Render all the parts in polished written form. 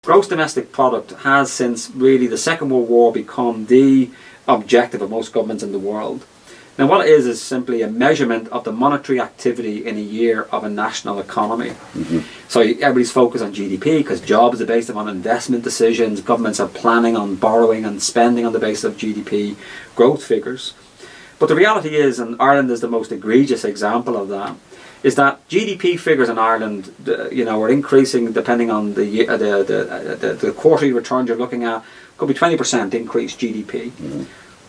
Gross domestic product has, since really the Second World War, become the objective of most governments in the world. Now what it is simply a measurement of the monetary activity in a year of a national economy. So everybody's focused on GDP because jobs are based upon investment decisions. Governments are planning on borrowing and spending on the basis of GDP growth figures. But the reality is, and Ireland is the most egregious example of that, is that GDP figures in Ireland, are increasing depending on the quarterly returns you're looking at. Could be 20% increased GDP.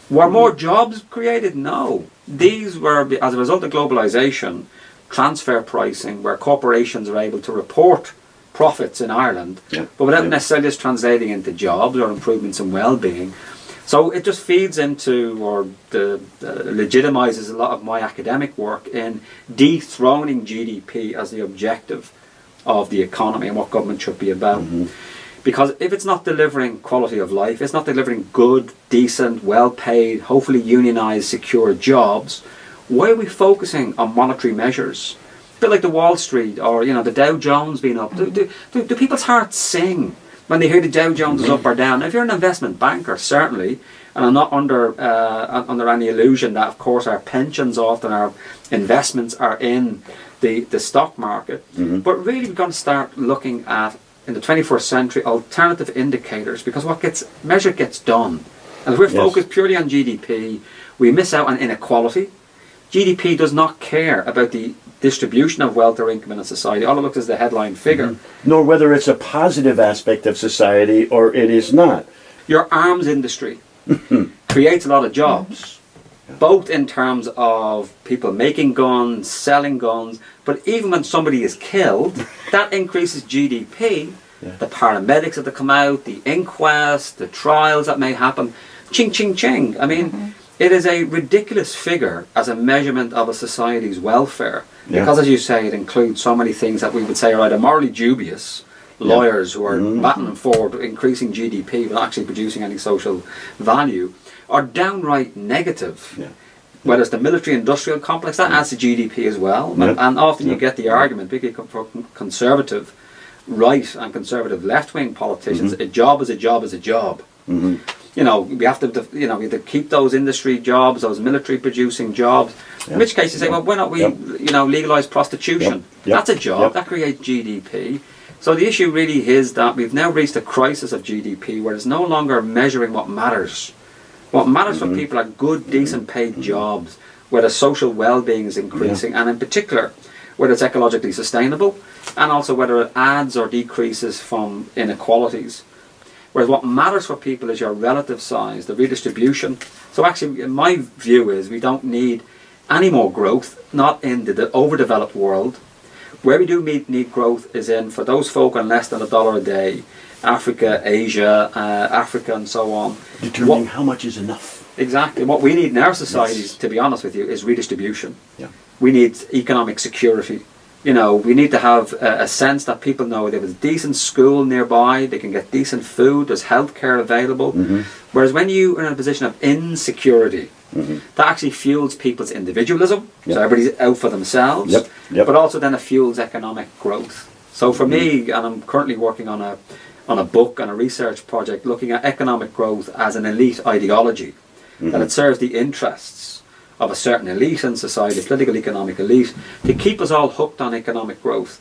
Were more jobs created? No. These were, as a result of globalisation, transfer pricing, where corporations are able to report profits in Ireland, but without necessarily just translating into jobs or improvements in well-being. So it just feeds into, or legitimises a lot of my academic work in dethroning GDP as the objective of the economy and what government should be about. Because if it's not delivering quality of life, it's not delivering good, decent, well-paid, hopefully unionised, secure jobs, why are we focusing on monetary measures? A bit like the Wall Street or the Dow Jones being up. Do people's hearts sing when they hear the Dow Jones is up or down? If you're an investment banker, certainly, and I'm not under any illusion that, of course, our pensions, often our investments are in the stock market, but really we've got to start looking at, in the 21st century, alternative indicators, because what gets measured gets done. And if we're focused purely on GDP, we miss out on inequality. GDP does not care about the distribution of wealth or income in a society. All it looks is the headline figure. Nor whether it's a positive aspect of society or it is not. Your arms industry creates a lot of jobs, both in terms of people making guns, selling guns, but even when somebody is killed, that increases GDP. The paramedics that come out, the inquest, the trials that may happen, ching, ching, ching. I mean, it is a ridiculous figure as a measurement of a society's welfare. Because, as you say, it includes so many things that we would say are either morally dubious, lawyers who are battling forward increasing GDP but actually producing any social value, or downright negative. Whether it's the military-industrial complex, that adds to GDP as well. And often you get the argument, particularly from conservative right and conservative left-wing politicians, a job is a job is a job. We have to keep those industry jobs, those military-producing jobs. In which case you say, well, why not we legalise prostitution? That's a job, that creates GDP. So the issue really is that we've now reached a crisis of GDP where it's no longer measuring what matters. What matters for people are good, decent paid jobs, where the social well-being is increasing, and in particular, whether it's ecologically sustainable, and also whether it adds or decreases from inequalities. Whereas what matters for people is your relative size, the redistribution. So actually, my view is we don't need any more growth, not in the overdeveloped world. Where we do need growth is in, for those folk on less than $1 a day, Africa, Asia, Africa and so on. Determining how much is enough. Exactly. What we need in our societies, to be honest with you, is redistribution. We need economic security. We need to have a sense that people know there is a decent school nearby, they can get decent food, there's healthcare available. Whereas when you are in a position of insecurity, that actually fuels people's individualism, so everybody's out for themselves, but also then it fuels economic growth. So for me, and I'm currently working on a book and a research project looking at economic growth as an elite ideology, that it serves the interests of a certain elite in society, a political economic elite, to keep us all hooked on economic growth.